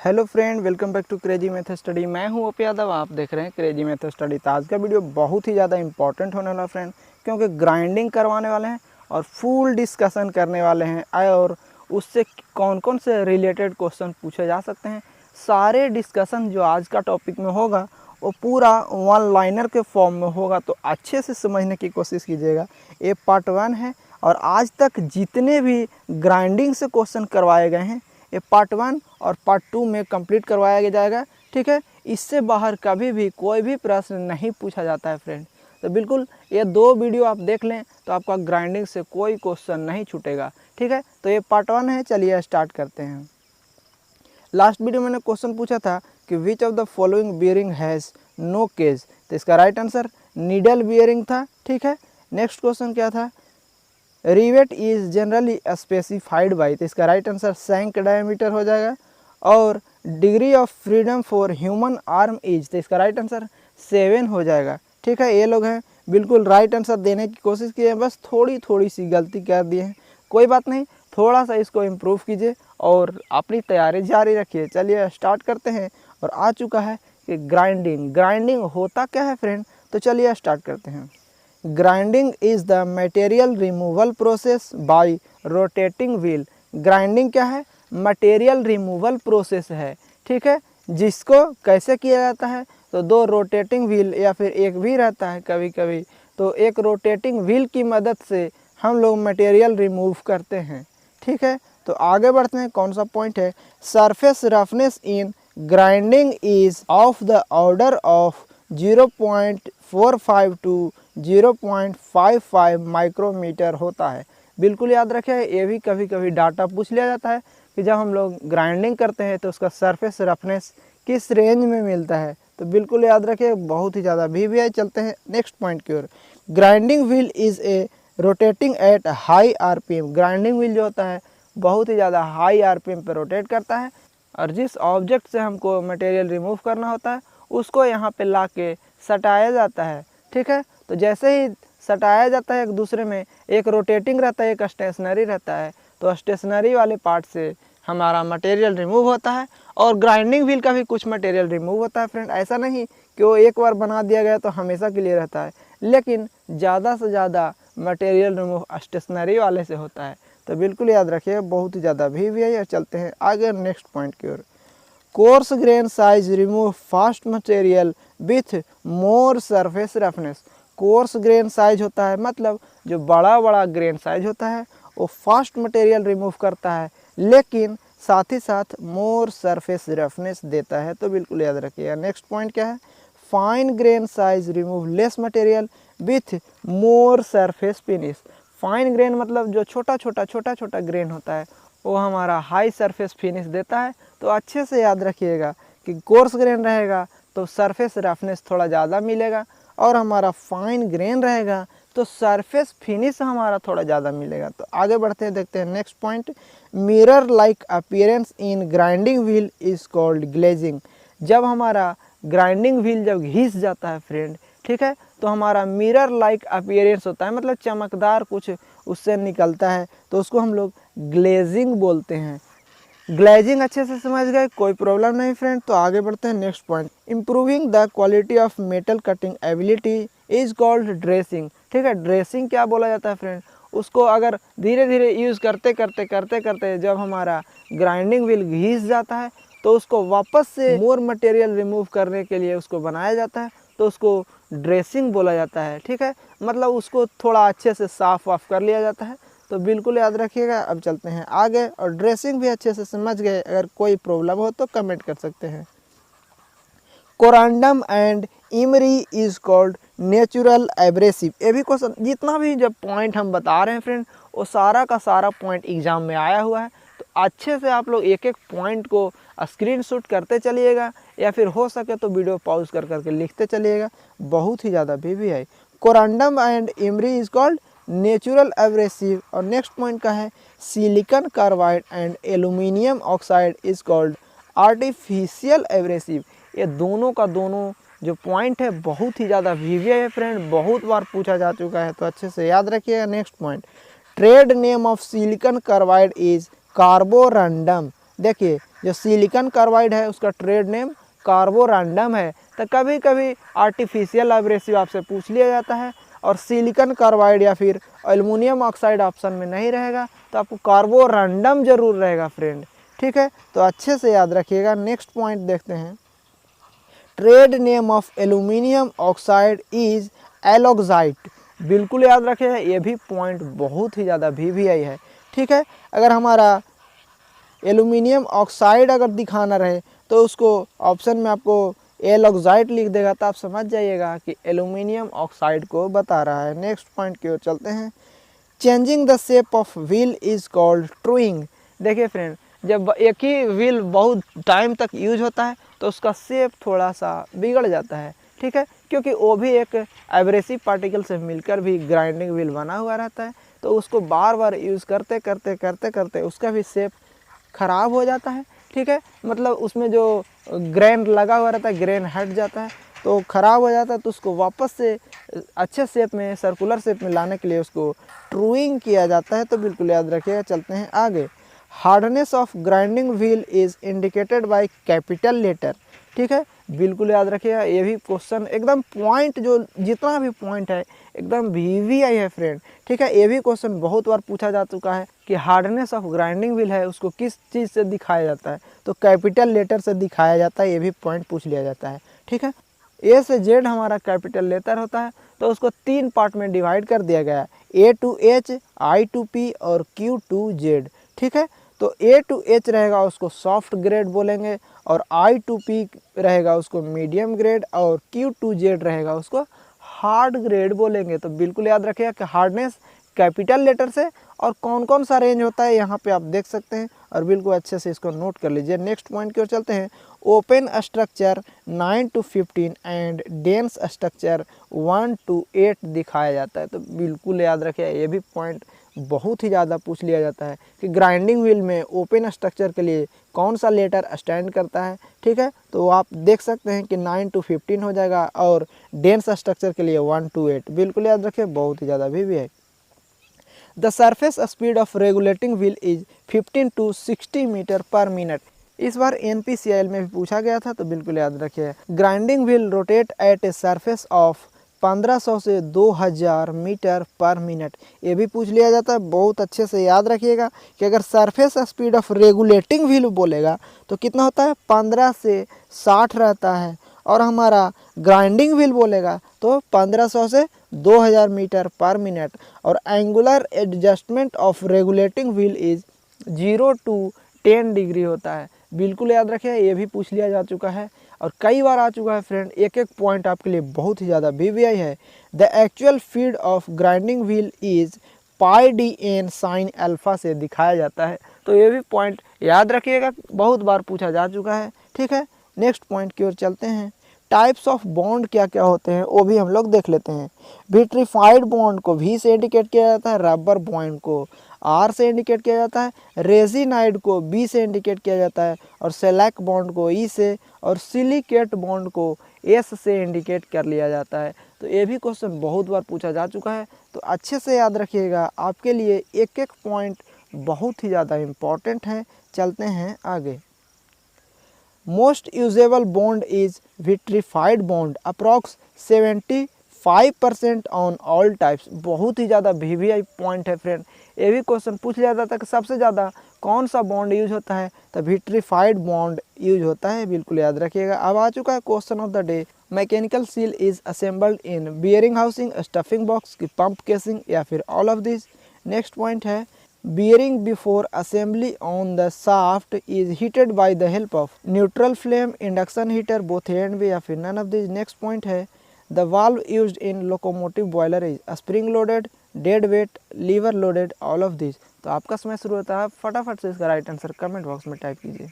Hello friend, welcome back to crazy method study. मैं हूं OP Yadav, आप देख रहे हैं क्रेजी मेथड स्टडी। तो आज का वीडियो बहुत ही ज़्यादा इंपॉर्टेंट होने वाला फ्रेंड, क्योंकि ग्राइंडिंग करवाने वाले हैं और फुल डिस्कशन करने वाले हैं और उससे कौन कौन से रिलेटेड क्वेश्चन पूछे जा सकते हैं। सारे डिस्कशन जो आज का टॉपिक में होगा वो पूरा वन लाइनर के फॉर्म में होगा, तो अच्छे से समझने की कोशिश कीजिएगा। ये पार्ट 1 है और आज तक जितने भी ग्राइंडिंग से क्वेश्चन करवाए गए हैं ये पार्ट 1 और पार्ट 2 में कंप्लीट करवाया जाएगा। ठीक है, इससे बाहर कभी भी कोई भी प्रश्न नहीं पूछा जाता है फ्रेंड। तो बिल्कुल ये 2 वीडियो आप देख लें तो आपका ग्राइंडिंग से कोई क्वेश्चन नहीं छूटेगा। ठीक है, तो ये पार्ट 1 है। चलिए स्टार्ट करते हैं। लास्ट वीडियो मैंने क्वेश्चन पूछा था कि which of the following bearing has no cage, तो इसका राइट आंसर नीडल बियरिंग था। ठीक है, नेक्स्ट क्वेश्चन क्या था, rivet is generally specified by, तो इसका राइट आंसर सैंक डायमीटर हो जाएगा। और degree of freedom for human arm is, तो इसका राइट आंसर 7 हो जाएगा। ठीक है, ये लोग हैं बिल्कुल राइट आंसर देने की कोशिश किए हैं, बस थोड़ी सी गलती कर दिए हैं। कोई बात नहीं, थोड़ा सा इसको इम्प्रूव कीजिए और अपनी तैयारी जारी रखिए। चलिए स्टार्ट करते हैं। और आ चुका है कि ग्राइंडिंग होता क्या है फ्रेंड, तो चलिए स्टार्ट करते हैं। Grinding is the material removal process by rotating wheel. Grinding क्या है, मटेरियल रिमूवल प्रोसेस है। ठीक है, जिसको कैसे किया जाता है, तो 2 रोटेटिंग व्हील या फिर एक भी रहता है कभी कभी, तो एक रोटेटिंग व्हील की मदद से हम लोग मटेरियल रिमूव करते हैं। ठीक है, तो आगे बढ़ते हैं। कौन सा पॉइंट है, surface roughness in grinding is of the order of 0.45 to 0.55 micrometre होता है। बिल्कुल याद रखें, ये भी कभी कभी डाटा पूछ लिया जाता है कि जब हम लोग ग्राइंडिंग करते हैं तो उसका सरफेस रफनेस किस रेंज में मिलता है, तो बिल्कुल याद रखें, बहुत ही ज़्यादा भी। चलते हैं नेक्स्ट पॉइंट की ओर। Grinding wheel is a rotating at high RPM. Grinding wheel जो होता है बहुत ही ज़्यादा हाई आरपीएम पर रोटेट करता है और जिस ऑब्जेक्ट से हमको मटेरियल रिमूव करना होता है उसको यहाँ पे ला के सटाया जाता है। ठीक है, तो जैसे ही सटाया जाता है एक दूसरे में, एक रोटेटिंग रहता है, एक स्टेशनरी रहता है, तो स्टेशनरी वाले पार्ट से हमारा मटेरियल रिमूव होता है और ग्राइंडिंग व्हील का भी कुछ मटेरियल रिमूव होता है फ्रेंड। ऐसा नहीं कि वो एक बार बना दिया गया तो हमेशा के लिए रहता है, लेकिन ज़्यादा से ज़्यादा मटेरियल रिमूव स्टेशनरी वाले से होता है। तो बिल्कुल याद रखिए, बहुत ही ज़्यादा भी है। और चलते हैं आगे नेक्स्ट पॉइंट की ओर। Coarse grain size remove fast material with more surface roughness. Coarse grain size होता है मतलब जो बड़ा ग्रेन साइज होता है वो फास्ट मटेरियल रिमूव करता है, लेकिन साथ ही साथ मोर सरफेस रफनेस देता है। तो बिल्कुल याद रखिएगा। नेक्स्ट पॉइंट क्या है, fine grain size remove less material with more surface finish. Fine grain मतलब जो छोटा ग्रेन होता है वो हमारा हाई सरफेस फिनिश देता है। तो अच्छे से याद रखिएगा कि कोर्स ग्रेन रहेगा तो सरफेस रफनेस थोड़ा ज़्यादा मिलेगा और हमारा फाइन ग्रेन रहेगा तो सरफेस फिनिश हमारा थोड़ा ज़्यादा मिलेगा। तो आगे बढ़ते हैं, देखते हैं next point. Mirror like appearance in grinding wheel is called glazing. जब हमारा ग्राइंडिंग व्हील जब घिस जाता है फ्रेंड, ठीक है, तो हमारा मिरर लाइक अपीयरेंस होता है, मतलब चमकदार कुछ उससे निकलता है, तो उसको हम लोग ग्लेजिंग बोलते हैं। ग्लेजिंग अच्छे से समझ गए, कोई प्रॉब्लम नहीं फ्रेंड। तो आगे बढ़ते हैं next point. Improving the quality of metal cutting ability is called dressing. ठीक है, ड्रेसिंग क्या बोला जाता है फ्रेंड, उसको अगर धीरे धीरे यूज़ करते करते जब हमारा ग्राइंडिंग व्हील घिस जाता है तो उसको वापस से मोर मटेरियल रिमूव करने के लिए उसको बनाया जाता है, तो उसको ड्रेसिंग बोला जाता है। ठीक है, मतलब उसको थोड़ा अच्छे से साफ़ वाफ कर लिया जाता है। तो बिल्कुल याद रखिएगा। अब चलते हैं आगे, और ड्रेसिंग भी अच्छे से समझ गए, अगर कोई प्रॉब्लम हो तो कमेंट कर सकते हैं। Corundum and emery is called natural abrasive. ये भी क्वेश्चन, जितना भी जब पॉइंट हम बता रहे हैं फ्रेंड वो सारा का सारा पॉइंट एग्जाम में आया हुआ है, तो अच्छे से आप लोग एक एक पॉइंट को स्क्रीनशॉट करते चलिएगा या फिर हो सके तो वीडियो पॉज कर करके लिखते चलिएगा, बहुत ही ज़्यादा भी है। Corundum and emery is called natural abrasive. और नेक्स्ट पॉइंट का है silicon carbide and aluminium oxide is called artificial abrasive. ये दोनों का दोनों जो पॉइंट है बहुत ही ज़्यादा वीवी है फ्रेंड, बहुत बार पूछा जा चुका है, तो अच्छे से याद रखिएगा। Next point, trade name of silicon carbide is Carborundum. देखिए जो सिलिकॉन कार्बाइड है उसका ट्रेड नेम कार्बोरंडम है। तो कभी कभी आर्टिफिशियल एब्रेसिव आपसे पूछ लिया जाता है और सिलिकॉन कार्बाइड या फिर एल्युमिनियम ऑक्साइड ऑप्शन में नहीं रहेगा, तो आपको कार्बोरंडम जरूर रहेगा फ्रेंड। ठीक है, तो अच्छे से याद रखिएगा। नेक्स्ट पॉइंट देखते हैं। Trade name of aluminium oxide is aloxite. बिल्कुल याद रखिएगा, ये भी पॉइंट बहुत ही ज़्यादा VVI है। ठीक है, अगर हमारा एल्युमिनियम ऑक्साइड अगर दिखाना रहे तो उसको ऑप्शन में आपको एलॉक्साइड लिख देगा, तो आप समझ जाइएगा कि एल्युमिनियम ऑक्साइड को बता रहा है। नेक्स्ट पॉइंट की ओर चलते हैं। Changing the shape of wheel is called truing. देखिए फ्रेंड, जब एक ही व्हील बहुत टाइम तक यूज होता है तो उसका शेप थोड़ा सा बिगड़ जाता है। ठीक है, क्योंकि वो भी एक एब्रेसिव पार्टिकल से मिलकर भी ग्राइंडिंग व्हील बना हुआ रहता है, तो उसको बार बार यूज़ करते करते करते करते उसका भी शेप ख़राब हो जाता है। ठीक है, मतलब उसमें जो ग्रेन लगा हुआ रहता है, ग्रेन हट जाता है तो ख़राब हो जाता है, तो उसको वापस से अच्छे शेप में, सर्कुलर शेप में लाने के लिए उसको ट्रूइंग किया जाता है। तो बिल्कुल याद रखिएगा। चलते हैं आगे। Hardness of grinding wheel is indicated by capital letter. ठीक है, बिल्कुल याद रखिएगा। ये भी क्वेश्चन एकदम पॉइंट, जो जितना भी पॉइंट है एकदम VVI है फ्रेंड। ठीक है, ये भी क्वेश्चन बहुत बार पूछा जा चुका है कि हार्डनेस ऑफ ग्राइंडिंग व्हील है उसको किस चीज़ से दिखाया जाता है, तो कैपिटल लेटर से दिखाया जाता है। ये भी पॉइंट पूछ लिया जाता है। ठीक है, A से Z हमारा कैपिटल लेटर होता है, तो उसको 3 पार्ट में डिवाइड कर दिया गया है, A to H, I to P और Q to Z। ठीक है, तो A to H रहेगा उसको सॉफ्ट ग्रेड बोलेंगे, और I to P रहेगा उसको मीडियम ग्रेड, और Q to Z रहेगा उसको हार्ड ग्रेड बोलेंगे। तो बिल्कुल याद रखिएगा कि हार्डनेस कैपिटल लेटर से, और कौन कौन सा रेंज होता है यहाँ पे आप देख सकते हैं, और बिल्कुल अच्छे से इसको नोट कर लीजिए। नेक्स्ट पॉइंट की ओर चलते हैं। Open structure 9 to 15 and dense structure 1 to 8 दिखाया जाता है। तो बिल्कुल याद रखिए, ये भी पॉइंट बहुत ही ज़्यादा पूछ लिया जाता है कि ग्राइंडिंग व्हील में ओपन स्ट्रक्चर के लिए कौन सा लेटर स्टैंड करता है। ठीक है, तो आप देख सकते हैं कि 9 to 15 हो जाएगा, और डेंस स्ट्रक्चर के लिए 1 to 8। बिल्कुल याद रखिए, बहुत ही ज़्यादा भी है। The surface speed of regulating wheel is 15 to 60 metre पर मिनट। इस बार NPCL में भी पूछा गया था, तो बिल्कुल याद रखिए। Grinding wheel rotate eight a surface of 1500 से 2000 मीटर पर मिनट। ये भी पूछ लिया जाता है। बहुत अच्छे से याद रखिएगा कि अगर surface speed of regulating wheel बोलेगा तो कितना होता है, 15 से 60 रहता है, और हमारा ग्राइंडिंग व्हील बोलेगा तो 1500 से 2000 मीटर पर मिनट। और angular adjustment of regulating wheel is 0 to 10 degree होता है। बिल्कुल याद रखिए, ये भी पूछ लिया जा चुका है और कई बार आ चुका है फ्रेंड। एक एक पॉइंट आपके लिए बहुत ही ज़्यादा VVI है। The actual feed of grinding wheel is πDN sine alpha से दिखाया जाता है। तो ये भी पॉइंट याद रखिएगा, बहुत बार पूछा जा चुका है। ठीक है, नेक्स्ट पॉइंट की ओर चलते हैं। टाइप्स ऑफ बॉन्ड क्या क्या होते हैं वो भी हम लोग देख लेते हैं। विट्रीफाइड बॉन्ड को V से इंडिकेट किया जाता है, रबर बॉन्ड को R से इंडिकेट किया जाता है, रेजिनाइड को B से इंडिकेट किया जाता है, और सेलैक बॉन्ड को E से, और सिलिकेट बॉन्ड को S से इंडिकेट कर लिया जाता है। तो ये भी क्वेश्चन बहुत बार पूछा जा चुका है, तो अच्छे से याद रखिएगा। आपके लिए एक एक पॉइंट बहुत ही ज़्यादा इम्पॉर्टेंट है। चलते हैं आगे। Most usable bond is vitrified bond, approx 75% on all types. बहुत ही ज़्यादा VVI पॉइंट है फ्रेंड। ये भी क्वेश्चन पूछ लिया जाता है कि सबसे ज़्यादा कौन सा बॉन्ड यूज होता है, तो विट्रीफाइड बॉन्ड यूज होता है। बिल्कुल याद रखिएगा। अब आ चुका है question of the day. Mechanical seal is assembled in bearing housing, stuffing box की पंप केसिंग, या फिर all of this. Next point है bearing before assembly on the shaft is heated by the help of neutral flame, induction heater, both end में, या फिर none of these। next point है the valve used in locomotive boiler is spring loaded, dead weight, lever loaded, all of these। तो आपका समय शुरू होता है। फटाफट से इसका राइट आंसर कमेंट बॉक्स में टाइप कीजिए।